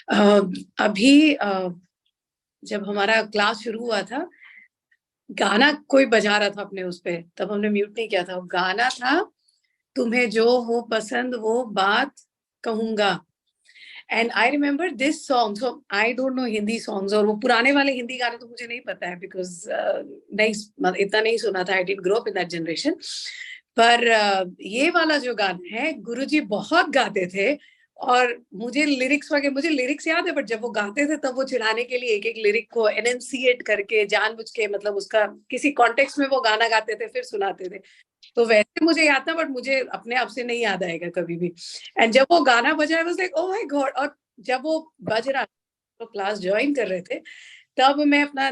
अभी जब हमारा क्लास शुरू हुआ था, गाना कोई बजा रहा था अपने उस पे, तब हमने म्यूट नहीं किया था। गाना था, तुम्हें जो हो पसंद वो बात कहूंगा। And I remember this song. So I don't know Hindi songs, और वो पुराने वाले हिंदी गाने तो मुझे नहीं पता है, बिकॉज नहीं, इतना नहीं सुना था। I did grow up in that generation. पर ये वाला जो गाना है, गुरुजी बहुत गाते थे। और मुझे लिरिक्स याद है, बट जब वो गाते थे तब वो चिढ़ाने के लिए एक एक लिरिक को एनंसिएट करके जानबूझ के, मतलब उसका किसी कॉन्टेक्स्ट में वो गाना गाते थे, फिर सुनाते थे। तो वैसे मुझे याद था, बट मुझे अपने आप से नहीं याद आएगा कभी भी। एंड जब वो गाना बजा, आई was like oh my God. और जब वो बज रहा, तो क्लास ज्वाइन कर रहे थे, तब मैं अपना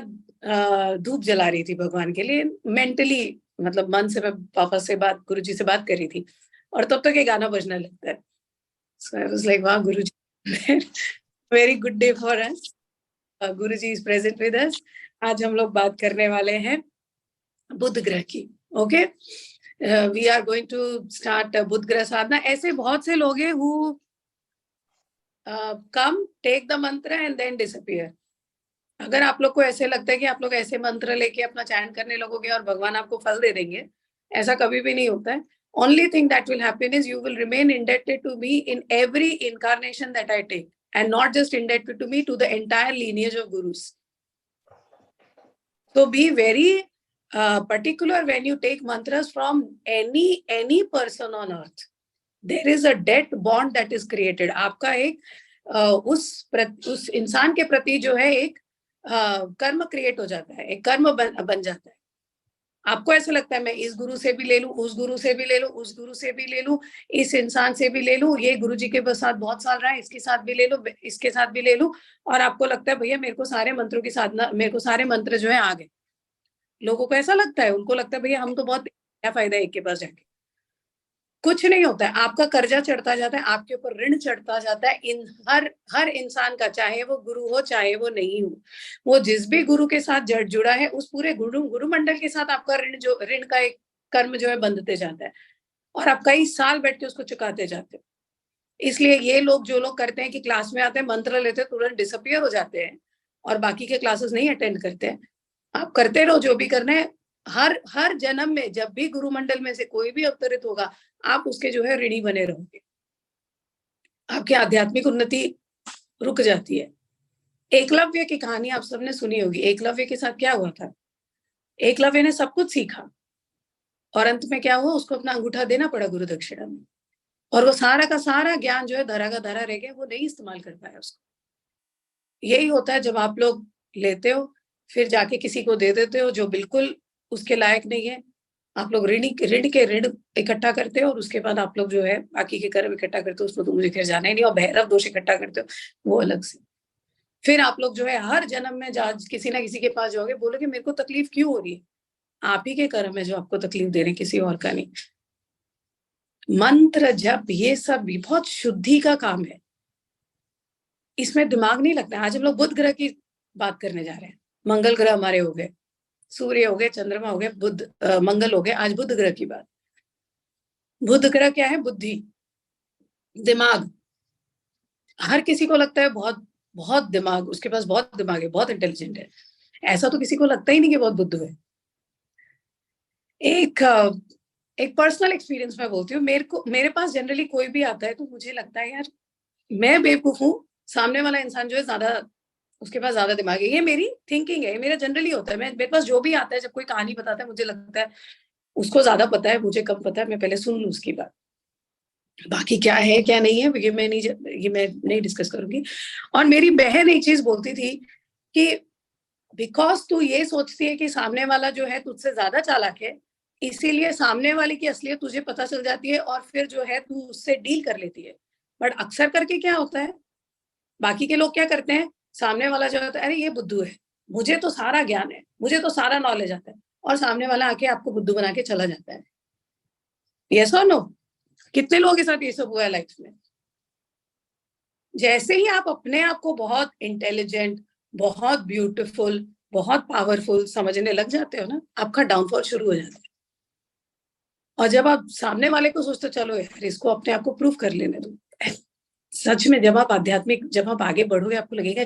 धूप जला रही थी भगवान के लिए, मेंटली, मतलब मन से। मैं पापा से बात, गुरुजी से बात कर रही थी, और तब तक ये गाना बजना लगता है। सो आई वाज लाइक वाह Guruji, very good day for us. Guruji is present with us. आज हम लोग बात करने वाले हैं बुध ग्रह की। Okay, we are going to start Budh Graha sadhana. ऐसे बहुत से लोग हैं who come, take the mantra and then disappear. अगर आप लोग को ऐसे लगता है कि आप लोग ऐसे मंत्र लेके अपना चैंट करने लगोगे और भगवान आपको फल दे देंगे, ऐसा कभी भी नहीं होता है। Only thing that will happen is you will remain indebted to me in every incarnation that I take, and not just indebted to me, to the entire lineage of gurus. So be very particular when you take mantras from any person on earth. There is a debt bond that is created. आपका एक उस इंसान के प्रति जो है एक कर्म क्रिएट हो जाता है, एक कर्म बन जाता है। आपको ऐसा लगता है मैं इस गुरु से भी ले लूं, उस गुरु से भी ले लूं, उस गुरु से भी ले लूं, इस इंसान से भी ले लूं, ये गुरु जी के साथ बहुत साल रहा है, इसके साथ भी ले लूं, इसके साथ भी ले लूं। और आपको लगता है भैया मेरे को सारे मंत्रों की साधना, मेरे को सारे मंत्र जो है आ गए। लोगों को ऐसा लगता है, उनको लगता है भैया हम तो बहुत, क्या फायदा एक के पास जाके। कुछ नहीं होता है, आपका कर्जा चढ़ता जाता है, आपके ऊपर ऋण चढ़ता जाता है। इन हर इंसान का, चाहे वो गुरु हो चाहे वो नहीं हो, वो जिस भी गुरु के साथ जुड़ा है, उस पूरे गुरु मंडल के साथ आपका ऋण का एक कर्म जो है बंधते जाता है, और आप कई साल बैठ के उसको चुकाते जाते हो। इसलिए ये लोग, जो लोग करते हैं कि क्लास में आते हैं, मंत्र लेते हैं, तुरंत डिसअपियर हो जाते हैं और बाकी के क्लासेस नहीं अटेंड करते हैं। आप करते रहो जो भी करना है। हर जन्म में जब भी गुरु मंडल में से कोई भी अवतरित होगा, आप उसके जो है ऋणी बने रहोगे। आपकी आध्यात्मिक उन्नति रुक जाती है। एकलव्य की कहानी आप सबने सुनी होगी। एकलव्य के साथ क्या हुआ था? एकलव्य ने सब कुछ सीखा और अंत में क्या हुआ, उसको अपना अंगूठा देना पड़ा गुरु दक्षिणा में, और वो सारा का सारा ज्ञान जो है धरा का धरा रह गया, वो नहीं इस्तेमाल कर पाया उसको। यही होता है जब आप लोग लेते हो, फिर जाके किसी को दे देते हो जो बिल्कुल उसके लायक नहीं है। आप लोग ऋण इकट्ठा करते हो, और उसके बाद आप लोग जो है बाकी के कर्म इकट्ठा करते हो, उसमें तो मुझे खैर जाना ही नहीं। और भैरव दोष इकट्ठा करते हो, वो अलग से। फिर आप लोग जो है हर जन्म में किसी ना किसी के पास जाओगे, बोलोगे मेरे को तकलीफ क्यों हो रही है? आप ही के कर्म है जो आपको तकलीफ दे रहे हैं, किसी और का नहीं। मंत्र जप ये सब भी बहुत शुद्धि का काम है, इसमें दिमाग नहीं लगता। आज हम लोग बुध ग्रह की बात करने जा रहे हैं। मंगल ग्रह हमारे हो गए, सूर्य हो गए, चंद्रमा हो गए, मंगल हो गए, आज बुध ग्रह की बात। बुध ग्रह क्या है? बुद्धि, दिमाग। हर किसी को लगता है बहुत बहुत दिमाग, उसके पास बहुत दिमाग है, बहुत इंटेलिजेंट है। ऐसा तो किसी को लगता ही नहीं कि बहुत बुद्धू है। एक पर्सनल एक्सपीरियंस मैं बोलती हूँ। मेरे पास जनरली कोई भी आता है तो मुझे लगता है यार मैं बेवकूफ हूँ, सामने वाला इंसान जो है ज्यादा, उसके पास ज्यादा दिमाग है। ये मेरी थिंकिंग है, मेरा जनरली होता है। मेरे पास जो भी आता है, जब कोई कहानी बताता है, मुझे लगता है उसको ज्यादा पता है, मुझे कम पता है, मैं पहले सुन लूं उसकी बात। बाकी क्या है क्या नहीं है ये मैं नहीं डिस्कस करूंगी। और मेरी बहन एक चीज बोलती थी कि बिकॉज तू ये सोचती है कि सामने वाला जो है तुझसे ज्यादा चालाक है, इसीलिए सामने वाले की असलियत तुझे पता चल जाती है, और फिर जो है तू उससे डील कर लेती है। बट अक्सर करके क्या होता है, बाकी के लोग क्या करते हैं, सामने वाला जो होता है, अरे ये बुद्धू है, मुझे तो सारा ज्ञान है, मुझे तो सारा नॉलेज आता है, और सामने वाला आके आपको बुद्धू बना के चला जाता है। यस और नो? कितने लोगों के साथ ये सब हुआ है लाइफ में? जैसे ही आप अपने आप को बहुत इंटेलिजेंट, बहुत ब्यूटीफुल, बहुत पावरफुल समझने लग जाते हो ना, आपका डाउनफॉल शुरू हो जाता है। और जब आप सामने वाले को सोचते, चलो यार इसको अपने आप को प्रूव कर लेने दो, सच में जब आप आगे बढ़ोगे आपको लगेगा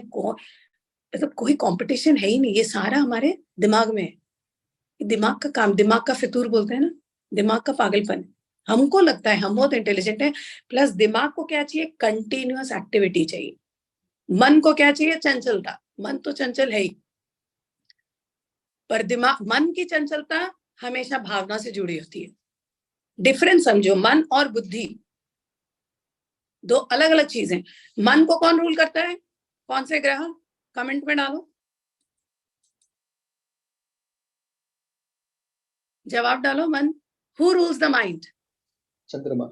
मतलब कोई कंपटीशन है ही नहीं, ये सारा हमारे दिमाग में है। दिमाग का काम, दिमाग का फितूर बोलते हैं ना, दिमाग का पागलपन। हमको लगता है हम बहुत इंटेलिजेंट है, प्लस दिमाग को क्या चाहिए, कंटिन्यूअस एक्टिविटी चाहिए। मन को क्या चाहिए, चंचलता। मन तो चंचल है ही, पर दिमाग, मन की चंचलता हमेशा भावना से जुड़ी होती है। डिफरेंस समझो, मन और बुद्धि दो अलग अलग चीजें। मन को कौन रूल करता है, कौन से ग्रह, कमेंट में डालो, जवाब डालो। मन, हु रूल्स द माइंड, चंद्रमा।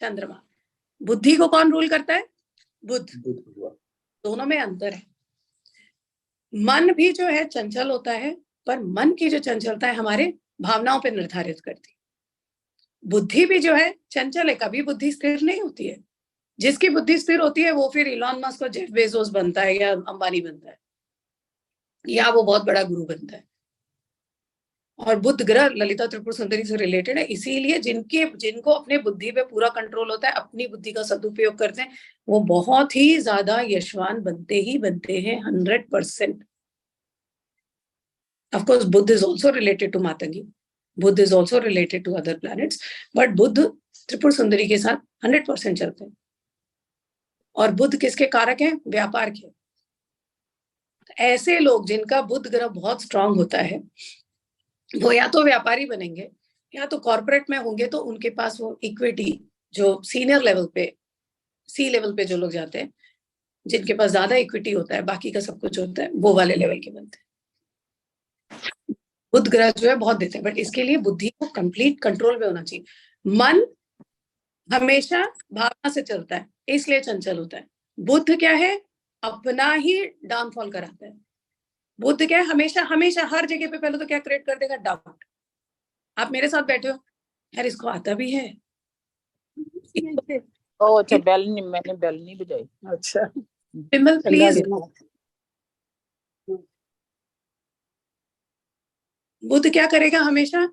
चंद्रमा। बुद्धि को कौन रूल करता है, बुध। बुध। दोनों में अंतर है। मन भी जो है चंचल होता है, पर मन की जो चंचलता है हमारे भावनाओं पर निर्धारित करती है। बुद्धि भी जो है चंचल है, कभी बुद्धि स्थिर नहीं होती है। जिसकी बुद्धि स्थिर होती है वो फिर इलॉन मस्क और जेफ बेजोस बनता है, या अंबानी बनता है, या वो बहुत बड़ा गुरु बनता है। और बुध ग्रह ललिता त्रिपुर सुंदरी से रिलेटेड है, इसीलिए जिनको अपने बुद्धि पे पूरा कंट्रोल होता है, अपनी बुद्धि का सदुपयोग करते हैं, वो बहुत ही ज्यादा यशवान बनते हैं 100%। Of course, Buddha is also related to Matangi. Buddha is also related to other planets. But Buddha Tripura सुंदरी के साथ 100% चलते हैं। और बुध किसके कारक हैं, व्यापार के। ऐसे लोग जिनका बुध ग्रह बहुत स्ट्रांग होता है, वो या तो व्यापारी बनेंगे, या तो कॉर्पोरेट में होंगे, तो उनके पास वो इक्विटी, जो सीनियर लेवल पे, सी लेवल पे जो लोग जाते हैं, जिनके पास ज्यादा इक्विटी होता है, बाकी का सब कुछ होता है, वो वाले लेवल के बनते हैं। बुध ग्रह जो है बहुत देते हैं, बट इसके लिए बुद्धि को कंप्लीट कंट्रोल में होना चाहिए। मन हमेशा भावना से चलता है, इसलिए चंचल होता है। बुद्ध क्या है, अपना ही डाउनफॉल कराता है। बुद्ध क्या है, हमेशा हमेशा हर जगह पे पहले तो क्या क्रिएट कर देगा, डाउट। आप मेरे साथ बैठे हो, यार इसको आता भी है। ओ अच्छा, मैंने बेल नहीं बजाई। अच्छा विमल प्लीज। बुद्ध क्या करेगा, हमेशा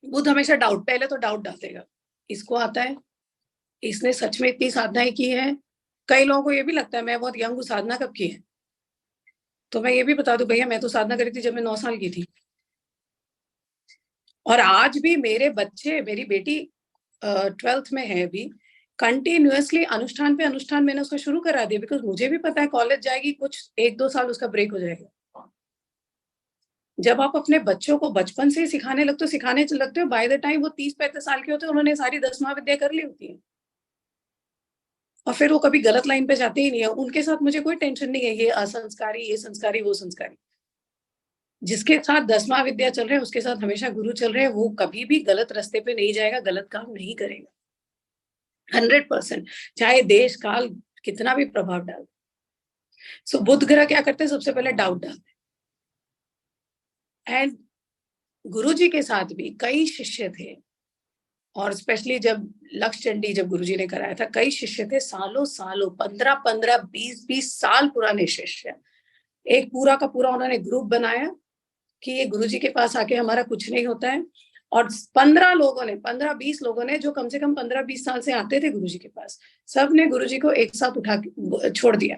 बुद्ध हमेशा डाउट, पहले तो डाउट डाल देगा, इसको आता है, इसने सच में इतनी साधनाएं की है। कई लोगों को ये भी लगता है मैं बहुत यंग हूँ, साधना कब की है, तो मैं ये भी बता दूं भैया, मैं तो साधना करी थी जब मैं 9 साल की थी। और आज भी मेरे बच्चे, मेरी बेटी 12th में है अभी, कंटिन्यूअसली अनुष्ठान पे अनुष्ठान मैंने उसका शुरू करा दिया, बिकॉज मुझे भी पता है कॉलेज जाएगी, कुछ 1-2 साल उसका ब्रेक हो जाएगा। जब आप अपने बच्चों को बचपन से ही सिखाने लगते हो, बाय द टाइम वो 30-35 साल के होते हैं, उन्होंने सारी 10 महाविद्या कर ली होती है, और फिर वो कभी गलत लाइन पे जाते ही नहीं है। उनके साथ मुझे कोई टेंशन नहीं है, ये असंस्कारी, ये संस्कारी, वो संस्कारी। जिसके साथ 10 महाविद्या चल रहे हैं, उसके साथ हमेशा गुरु चल रहे हैं, वो कभी भी गलत रास्ते पे नहीं जाएगा, गलत काम नहीं करेगा 100%, चाहे देश काल कितना भी प्रभाव डाले। सो बुध ग्रह क्या करते हैं, सबसे पहले डाउट डालते हैं। एंड गुरु जी के साथ भी कई शिष्य थे, और स्पेशली जब लक्ष्य चंडी जब गुरुजी ने कराया था, कई शिष्य थे, सालों सालों 15-15 20-20 साल पुराने शिष्य। एक पूरा का पूरा उन्होंने ग्रुप बनाया कि ये गुरुजी के पास आके हमारा कुछ नहीं होता है। और 15-20 लोगों ने, जो कम से कम 15-20 साल से आते थे गुरुजी के पास, सब ने गुरुजी को एक साथ उठा के छोड़ दिया।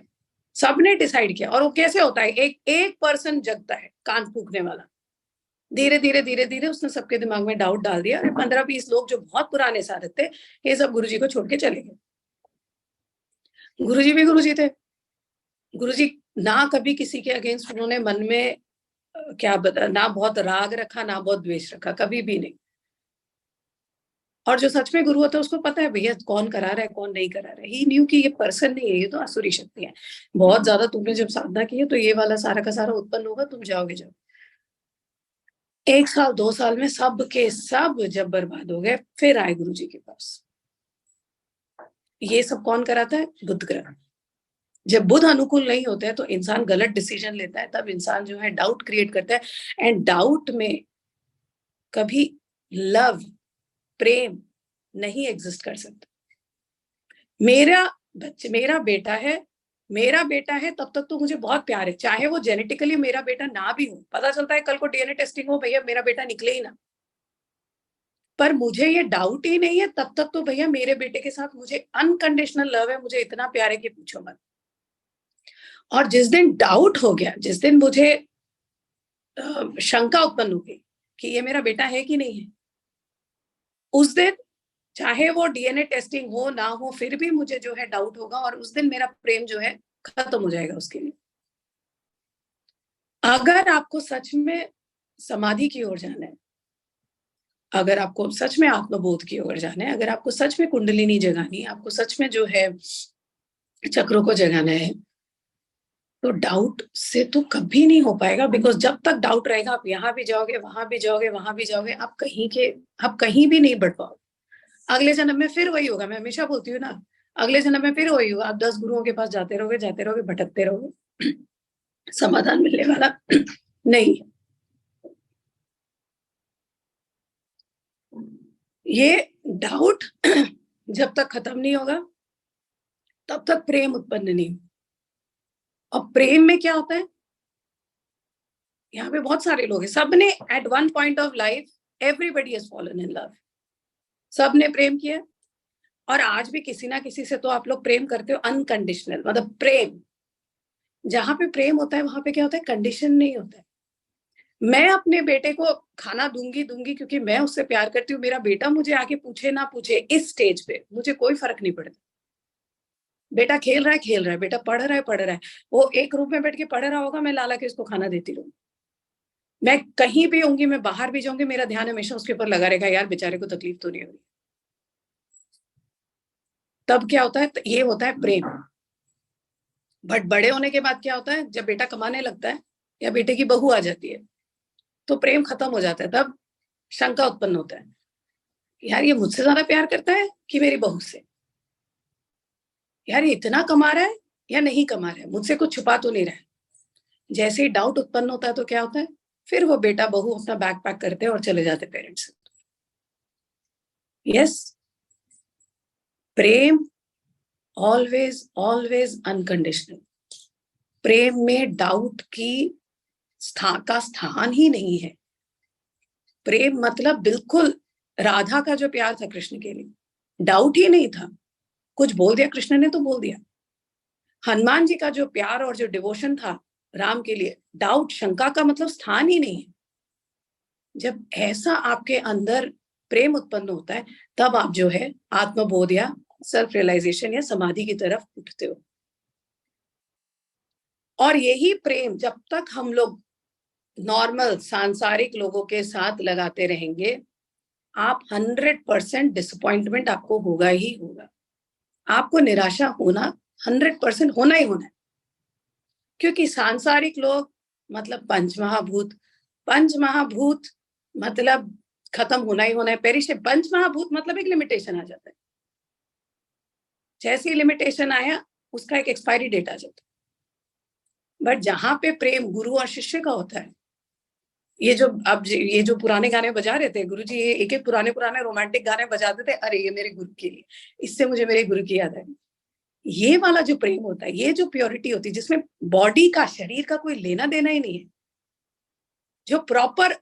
सबने डिसाइड किया। और वो कैसे होता है, एक पर्सन जगता है, कान फूकने वाला। धीरे धीरे उसने सबके दिमाग में डाउट डाल दिया, और 15-20 लोग जो बहुत पुराने साधक थे, ये सब गुरुजी को छोड़ के चले गए। गुरुजी भी गुरुजी थे। गुरुजी ना कभी किसी के अगेंस्ट उन्होंने मन में ना बहुत राग रखा, ना बहुत द्वेष रखा, कभी भी नहीं। और जो सच में गुरु होता है उसको पता है भैया कौन करा रहा है, कौन नहीं करा रहा है। ही न्यू कि ये पर्सन नहीं है, ये तो आसुरी शक्ति है। बहुत ज्यादा तुमने जब साधना की है, तो ये वाला सारा का सारा उत्पन्न होगा, तुम जाओगे जब। 1 साल 2 साल में सब के सब जब बर्बाद हो गए, फिर आए गुरु जी के पास। ये सब कौन कराता है, बुध ग्रह। जब बुध अनुकूल नहीं होते हैं, तो इंसान गलत डिसीजन लेता है, तब इंसान जो है डाउट क्रिएट करता है। एंड डाउट में कभी लव, प्रेम नहीं एग्जिस्ट कर सकता। मेरा बेटा है तब तक तो मुझे बहुत प्यार है, चाहे वो जेनेटिकली मेरा बेटा ना भी हो। पता चलता है कल को डीएनए टेस्टिंग हो, भैया मेरा बेटा निकले ही ना, पर मुझे ये डाउट ही नहीं है तब तक तो भैया मेरे बेटे के साथ मुझे अनकंडीशनल लव है, मुझे इतना प्यार है कि पूछो मत। और जिस दिन डाउट हो गया, जिस दिन मुझे शंका उत्पन्न हो गई कि ये मेरा बेटा है कि नहीं है, उस दिन चाहे वो डीएनए टेस्टिंग हो ना हो, फिर भी मुझे जो है डाउट होगा और उस दिन मेरा प्रेम जो है खत्म हो जाएगा उसके लिए। अगर आपको सच में समाधि की ओर जाना है, अगर आपको सच में आत्मबोध की ओर जाना है, अगर आपको सच में कुंडलिनी जगानी है, आपको सच में जो है चक्रों को जगाना है, तो डाउट से तो कभी नहीं हो पाएगा। बिकॉज जब तक डाउट रहेगा आप यहाँ भी जाओगे, वहां भी जाओगे, वहां भी जाओगे, आप कहीं भी नहीं बढ़ पाओगे। अगले जन्म में फिर वही होगा। मैं हमेशा बोलती हूँ ना, अगले जन्म में फिर वही होगा। आप 10 गुरुओं के पास जाते रहोगे, भटकते रहोगे, समाधान मिलने वाला नहीं। ये डाउट जब तक खत्म नहीं होगा तब तक प्रेम उत्पन्न नहीं। और प्रेम में क्या होता है, यहाँ पे बहुत सारे लोग हैं, सबने at one point of life everybody has fallen in love, सबने प्रेम किया। और आज भी किसी ना किसी से तो आप लोग प्रेम करते हो अनकंडीशनल, मतलब प्रेम। जहां पे प्रेम होता है वहां पे क्या होता है, कंडीशन नहीं होता है। मैं अपने बेटे को खाना दूंगी क्योंकि मैं उससे प्यार करती हूँ। मेरा बेटा मुझे आके पूछे ना पूछे, इस स्टेज पे मुझे कोई फर्क नहीं पड़ता। बेटा खेल रहा है, बेटा पढ़ रहा है, वो एक रूम में बैठ के पढ़ रहा होगा, मैं ला के उसको खाना देती रहूँ। मैं कहीं भी होंगी, मैं बाहर भी जाऊंगी, मेरा ध्यान हमेशा उसके ऊपर लगा रहेगा, यार बेचारे को तकलीफ तो नहीं हो रही। तब क्या होता है, ये होता है प्रेम। बट बड़े होने के बाद क्या होता है, जब बेटा कमाने लगता है या बेटे की बहू आ जाती है तो प्रेम खत्म हो जाता है। तब शंका उत्पन्न होता है, यार ये मुझसे ज्यादा प्यार करता है कि मेरी बहू से, यार ये इतना कमा रहा है या नहीं कमा रहा है, मुझसे कुछ छुपा तो नहीं रहा है। जैसे ही डाउट उत्पन्न होता है तो क्या होता है, फिर वो बेटा बहू अपना बैग पैक करते हैं और चले जाते पेरेंट्स से। यस, प्रेम ऑलवेज ऑलवेज अनकंडीशनल। प्रेम में डाउट की स्थान ही नहीं है। प्रेम मतलब बिल्कुल, राधा का जो प्यार था कृष्ण के लिए, डाउट ही नहीं था। कुछ बोल दिया कृष्ण ने तो बोल दिया। हनुमान जी का जो प्यार और जो डिवोशन था राम के लिए, डाउट शंका का मतलब स्थान ही नहीं है। जब ऐसा आपके अंदर प्रेम उत्पन्न होता है तब आप जो है आत्मबोध या सेल्फ रियलाइजेशन या समाधि की तरफ उठते हो। और यही प्रेम जब तक हम लोग नॉर्मल सांसारिक लोगों के साथ लगाते रहेंगे, आप 100% डिसअपॉइंटमेंट आपको होगा ही होगा। आपको निराशा होना 100% होना ही होना है। क्योंकि सांसारिक लोग मतलब पंच महाभूत मतलब खत्म होना ही होना है। पेरिश पंच महाभूत मतलब एक लिमिटेशन आ जाता है। जैसी लिमिटेशन आया उसका एक एक्सपायरी डेट आ जाता है। बट जहां पे प्रेम गुरु और शिष्य का होता है, ये जो पुराने गाने बजा रहे थे गुरुजी, ये एक एक पुराने रोमांटिक गाने बजाते थे, अरे ये मेरे गुरु के लिए, इससे मुझे मेरे गुरु की याद आई। ये वाला जो प्रेम होता है, ये जो प्योरिटी होती है, जिसमें बॉडी का, शरीर का कोई लेना देना ही नहीं है, जो प्रॉपर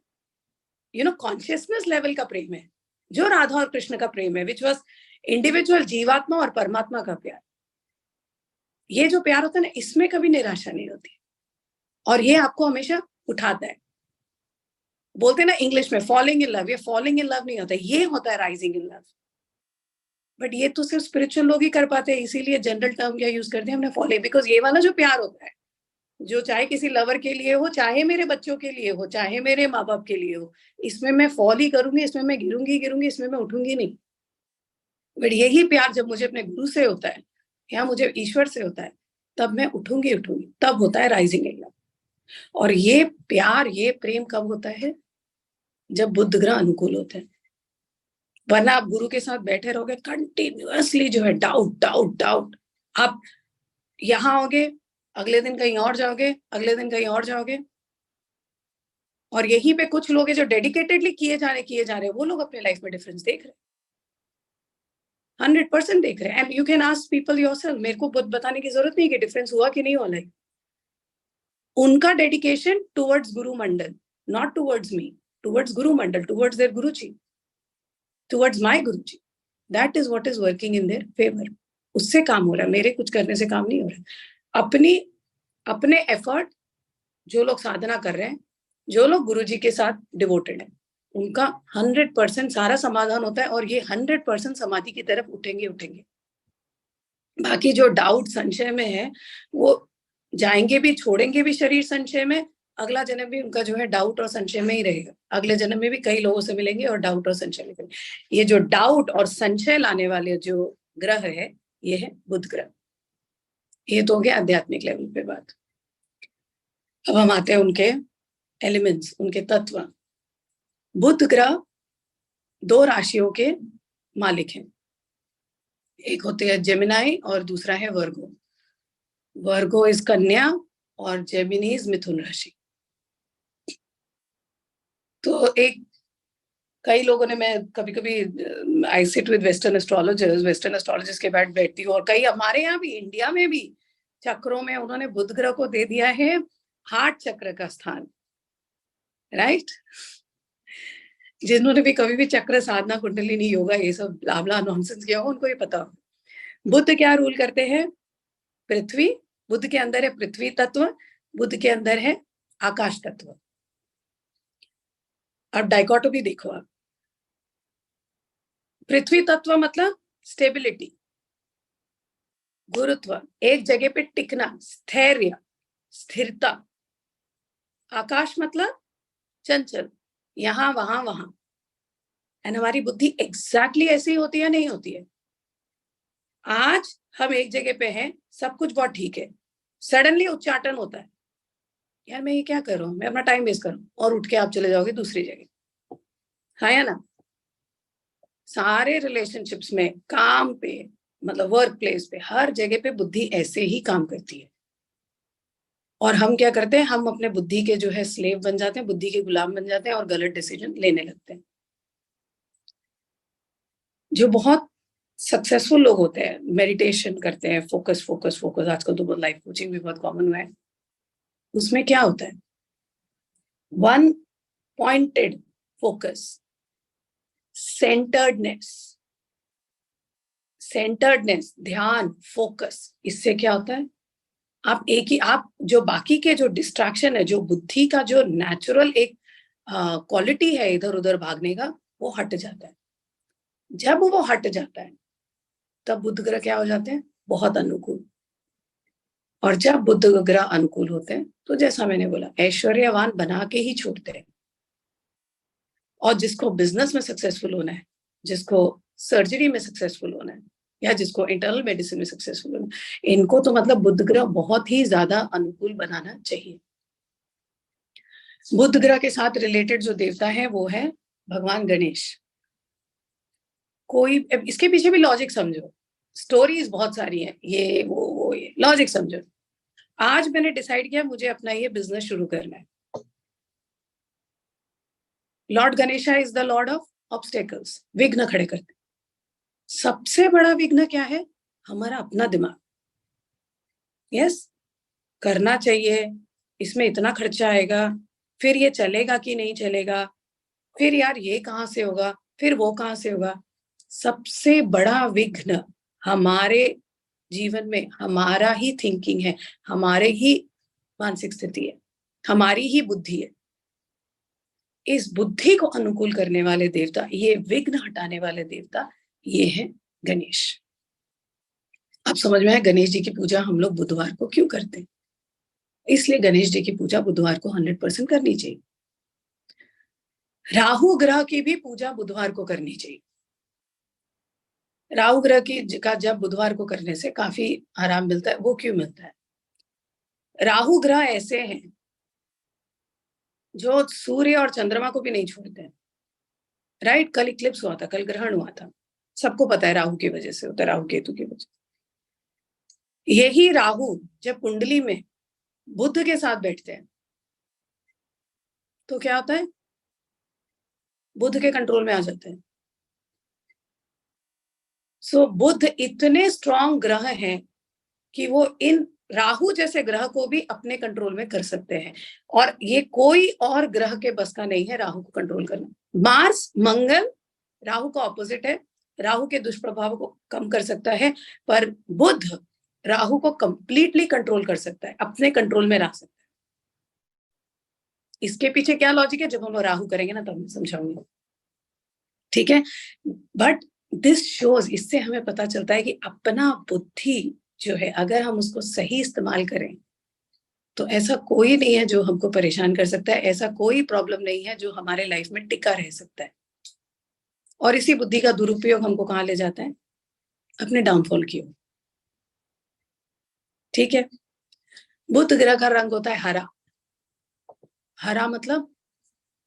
कॉन्शियसनेस लेवल का प्रेम है, जो राधा और कृष्ण का प्रेम है, विच वॉज इंडिविजुअल जीवात्मा और परमात्मा का प्यार। ये जो प्यार होता है ना, इसमें कभी निराशा नहीं होती और ये आपको हमेशा उठाता है। बोलते हैं ना इंग्लिश में फॉलिंग इन लव, ये फॉलिंग इन लव नहीं होता, ये होता है राइजिंग इन लव। बट ये तो सिर्फ स्पिरिचुअल लोग ही कर पाते हैं, इसीलिए जनरल टर्म क्या यूज करते हैं हमने, फॉलिंग। बिकॉज ये वाला जो प्यार होता है, जो चाहे किसी लवर के लिए हो, चाहे मेरे बच्चों के लिए हो, चाहे मेरे माँ बाप के लिए हो, इसमें मैं फॉल ही करूंगी, इसमें मैं गिरूंगी, इसमें मैं उठूंगी नहीं। बट यही प्यार जब मुझे अपने गुरु से होता है या मुझे ईश्वर से होता है, तब मैं उठूंगी, तब होता है राइजिंग इन लव। और ये प्यार, ये प्रेम कब होता है, जब बुध ग्रह अनुकूल होते हैं। वरना आप गुरु के साथ बैठे रहोगे कंटिन्यूअसली जो है डाउट डाउट डाउट, आप यहाँ आओगे, अगले दिन कहीं और जाओगे, अगले दिन कहीं और जाओगे। और यहीं पे कुछ लोग हैं जो डेडिकेटेडली किए जा रहे हैं, वो लोग अपने लाइफ में डिफरेंस देख रहे हैं, 100% देख रहे हैं। And you can ask people yourself, मेरे को बताने की जरूरत नहीं कि डिफरेंस हुआ कि नहीं हुआ। लाइक उनका dedication towards Guru Mandal, not towards me, towards Guru Mandal, towards their Guru ji. Towards my Guruji, that is what is working in their favour. उससे काम हो रहा है, मेरे कुछ करने से काम नहीं हो रहा। अपने एफर्ट, जो लोग साधना कर रहे हैं, जो लोग गुरुजी के साथ डिवोटेड है, उनका 100% सारा समाधान होता है, और ये 100% समाधि की तरफ उठेंगे। बाकी जो डाउट संशय में है, वो जाएंगे भी, छोड़ेंगे भी शरीर संशय में, अगला जन्म भी उनका जो है डाउट और संशय में ही रहेगा। अगले जन्म में भी कई लोगों से मिलेंगे और डाउट और संशय में मिलेंगे। ये जो डाउट और संशय लाने वाले जो ग्रह है, ये है बुध ग्रह। ये तो हो गया आध्यात्मिक लेवल पे बात। अब हम आते हैं उनके एलिमेंट्स, उनके तत्व। बुध ग्रह 2 राशियों के मालिक हैं, एक होते हैं जेमिनाई और दूसरा है वर्गो। वर्गो इज कन्या और जेमिनी इज मिथुन राशि। तो एक कई लोगों ने, मैं कभी कभी I sit with western astrologers के बैठ बैठती हूँ, और कई हमारे यहाँ भी, इंडिया में भी चक्रों में उन्होंने बुध ग्रह को दे दिया है हार्ट चक्र का स्थान, राइट? जिन्होंने भी कभी भी चक्र, साधना, कुंडलिनी, योगा, ये सब ब्ला नॉनसेंस किया हो, उनको ये पता हो। बुध क्या रूल करते हैं? पृथ्वी। बुध के अंदर है पृथ्वी तत्व, बुध के अंदर है आकाश तत्व। अब डाइकोटोमी देखो आप। पृथ्वी तत्व मतलब स्टेबिलिटी, गुरुत्व, एक जगह पे टिकना, स्थैर्य, स्थिरता। आकाश मतलब चंचल, यहां वहां वहां। एंड हमारी बुद्धि एग्जैक्टली ऐसी होती है, नहीं होती है? आज हम एक जगह पे हैं, सब कुछ बहुत ठीक है, सडनली उच्चाटन होता है, यार मैं ये क्या कर रहा हूं, मैं अपना टाइम वेस्ट कर रहा हूं, और उठ के आप चले जाओगे दूसरी जगह। हाँ या ना? सारे रिलेशनशिप्स में, काम पे, मतलब वर्क प्लेस पे, हर जगह पे बुद्धि ऐसे ही काम करती है। और हम क्या करते हैं? हम अपने बुद्धि के जो है स्लेव बन जाते हैं, बुद्धि के गुलाम बन जाते हैं और गलत डिसीजन लेने लगते हैं। जो बहुत सक्सेसफुल लोग होते हैं, मेडिटेशन करते हैं, फोकस फोकस फोकस, आजकल तो बहुत लाइफ कोचिंग भी बहुत कॉमन हुआ है, उसमें क्या होता है? वन पॉइंटेड फोकस, सेंटर्डनेस, ध्यान, फोकस। इससे क्या होता है? आप जो बाकी के जो डिस्ट्रैक्शन है, जो बुद्धि का जो नेचुरल एक क्वालिटी है इधर उधर भागने का, वो हट जाता है। जब वो हट जाता है तब बुध ग्रह क्या हो जाते हैं? बहुत अनुकूल। और जब बुध ग्रह अनुकूल होते हैं तो जैसा मैंने बोला, ऐश्वर्यवान बना के ही छोड़ते हैं। और जिसको बिजनेस में सक्सेसफुल होना है, जिसको सर्जरी में सक्सेसफुल होना है, या जिसको इंटरनल मेडिसिन में सक्सेसफुल होना है, इनको तो मतलब बुध ग्रह बहुत ही ज्यादा अनुकूल बनाना चाहिए। बुध ग्रह के साथ रिलेटेड जो देवता है वो है भगवान गणेश। कोई इसके पीछे भी लॉजिक समझो, स्टोरीज बहुत सारी है, ये वो ये, लॉजिक समझो। आज मैंने डिसाइड किया मुझे अपना ये बिजनेस शुरू करना है। Lord Ganesha is the Lord of obstacles, विघ्न खड़े करते। सबसे बड़ा विघ्न क्या है? हमारा अपना दिमाग। यस, करना चाहिए, इसमें इतना खर्चा आएगा, फिर ये चलेगा कि नहीं चलेगा, फिर यार ये कहाँ से होगा, फिर वो कहाँ से होगा। सबसे बड़ा विघ्न हमारे जीवन में हमारा ही थिंकिंग है, हमारे ही मानसिक स्थिति है, हमारी ही बुद्धि है। इस बुद्धि को अनुकूल करने वाले देवता, ये विघ्न हटाने वाले देवता, ये है गणेश। अब समझ में आया गणेश जी की पूजा हम लोग बुधवार को क्यों करते हैं? इसलिए गणेश जी की पूजा बुधवार को 100% करनी चाहिए। राहु ग्रह की भी पूजा बुधवार को करनी चाहिए। राहु ग्रह की का जब बुधवार को करने से काफी आराम मिलता है। वो क्यों मिलता है? राहु ग्रह ऐसे हैं जो सूर्य और चंद्रमा को भी नहीं छोड़ते हैं, राइट? कल इक्लिप्स हुआ था, कल ग्रहण हुआ था, सबको पता है राहु की वजह से होता है, राहु केतु की वजह से। यही राहु जब कुंडली में बुध के साथ बैठते हैं तो क्या होता है? बुध के कंट्रोल में आ जाते हैं। सो बुध इतने स्ट्रॉन्ग ग्रह हैं कि वो इन राहु जैसे ग्रह को भी अपने कंट्रोल में कर सकते हैं, और ये कोई और ग्रह के बस का नहीं है राहु को कंट्रोल करना। मार्स, मंगल राहु का ऑपोजिट है, राहु के दुष्प्रभाव को कम कर सकता है, पर बुध राहु को कंप्लीटली कंट्रोल कर सकता है, अपने कंट्रोल में रख सकता है। इसके पीछे क्या लॉजिक है, जब हम राहु करेंगे ना तब मैं समझाऊंगी, ठीक है। बट दिस शोज, इससे हमें पता चलता है कि अपना बुद्धि जो है अगर हम उसको सही इस्तेमाल करें तो ऐसा कोई नहीं है जो हमको परेशान कर सकता है, ऐसा कोई प्रॉब्लम नहीं है जो हमारे लाइफ में टिका रह सकता है। और इसी बुद्धि का दुरुपयोग हमको कहाँ ले जाता है, अपने डाउनफॉल की ओर, ठीक है। बुध ग्रह का रंग होता है हरा, हरा मतलब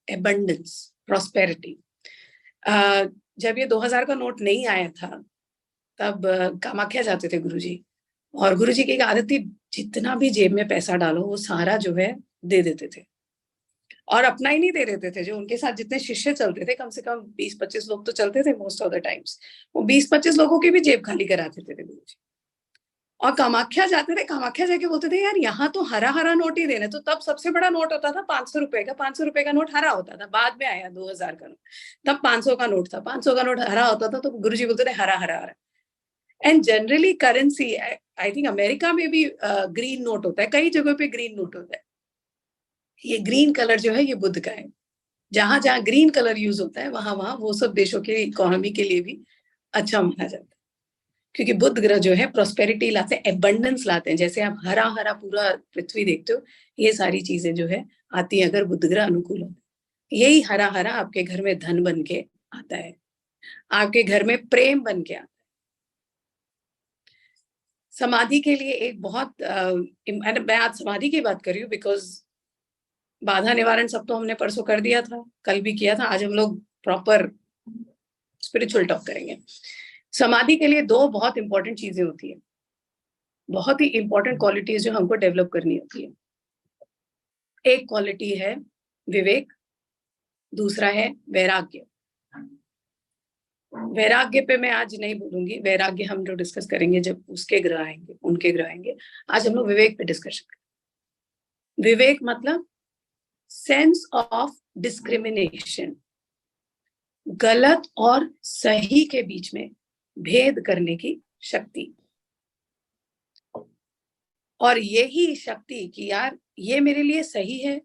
एबंडेंस, प्रॉस्पेरिटी। जब ये 2000 का नोट नहीं आया था तब कामाख्या जाते थे गुरुजी, और गुरुजी की एक आदत थी, जितना भी जेब में पैसा डालो वो सारा जो है दे देते थे, और अपना ही नहीं दे देते थे, जो उनके साथ जितने शिष्य चलते थे, कम से कम 20-25 लोग तो चलते थे मोस्ट ऑफ द टाइम्स, वो 20-25 लोगों की भी जेब खाली कराते थे गुरुजी। और कामाख्या जाते थे, कामाख्या जाके बोलते थे यार यहाँ तो हरा हरा नोट ही देने, तो तब सबसे बड़ा नोट होता था 500 रुपए का, 500 रुपए का नोट हरा होता था, बाद में आया 2000 का नोट, तब 500 का नोट था, 500 का नोट हरा होता था, तो गुरुजी बोलते थे हरा हरा हरा। And generally currency, I think America में भी ग्रीन नोट होता है, कई जगहों पे ग्रीन नोट होता है। ये ग्रीन कलर जो है ये बुध का है, जहां जहां ग्रीन कलर यूज होता है वहां वहां वो सब देशों की इकोनॉमी के लिए भी अच्छा माना जाता है, क्योंकि बुध ग्रह जो है प्रोस्पेरिटी लाते हैं, एबंडेंस लाते हैं। जैसे आप हरा हरा पूरा पृथ्वी देखते हो, ये सारी चीजें जो है आती है अगर बुध ग्रह अनुकूल हो। यही हरा हरा आपके घर में धन बन के आता है, आपके घर में प्रेम बन के आता है। समाधि के लिए एक बहुत मैं आज समाधि की बात कर रही हूँ बिकॉज बाधा निवारण सब तो हमने परसों कर दिया था, कल भी किया था, आज हम लोग प्रॉपर स्पिरिचुअल टॉक करेंगे। समाधि के लिए दो बहुत इंपॉर्टेंट चीजें होती है, बहुत ही इंपॉर्टेंट क्वालिटीज जो हमको डेवलप करनी होती है। एक क्वालिटी है विवेक, दूसरा है वैराग्य। वैराग्य पे मैं आज नहीं बोलूंगी, वैराग्य हम जो डिस्कस करेंगे जब उसके ग्रह आएंगे, उनके ग्रह आएंगे। आज हम लोग विवेक पे डिस्कशन करेंगे। विवेक मतलब सेंस ऑफ डिस्क्रिमिनेशन, गलत और सही के बीच में भेद करने की शक्ति। और यही शक्ति कि यार ये मेरे लिए सही है,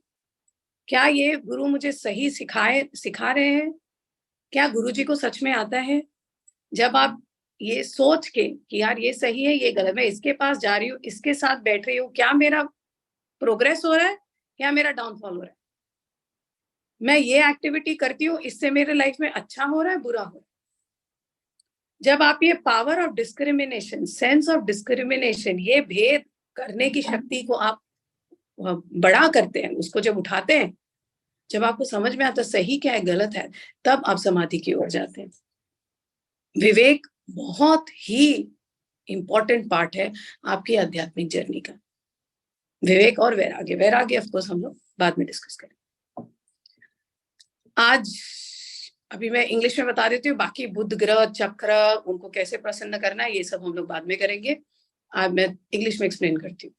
क्या ये गुरु मुझे सही सिखा रहे हैं, क्या गुरु जी को सच में आता है। जब आप ये सोच के कि यार ये सही है ये गलत, मैं इसके पास जा रही हूँ, इसके साथ बैठ रही हूँ, क्या मेरा प्रोग्रेस हो रहा है या मेरा डाउनफॉल हो रहा है, मैं ये एक्टिविटी करती हूँ इससे मेरे लाइफ में अच्छा हो रहा है बुरा हो रहा है। जब आप ये power of discrimination, sense of discrimination, ये भेद करने की शक्ति को आप बड़ा करते हैं, उसको जब उठाते हैं, जब आपको समझ में आता सही क्या है गलत है, तब आप समाधि की ओर जाते हैं। विवेक बहुत ही इंपॉर्टेंट पार्ट है आपकी आध्यात्मिक जर्नी का, विवेक और वैराग्य। वैराग्य ऑफ कोर्स हम लोग बाद में डिस्कस करें। आज अभी मैं इंग्लिश में बता देती हूँ, बाकी बुध ग्रह चक्र उनको कैसे प्रसन्न करना है ये सब हम लोग बाद में करेंगे। आज मैं इंग्लिश में एक्सप्लेन करती हूँ।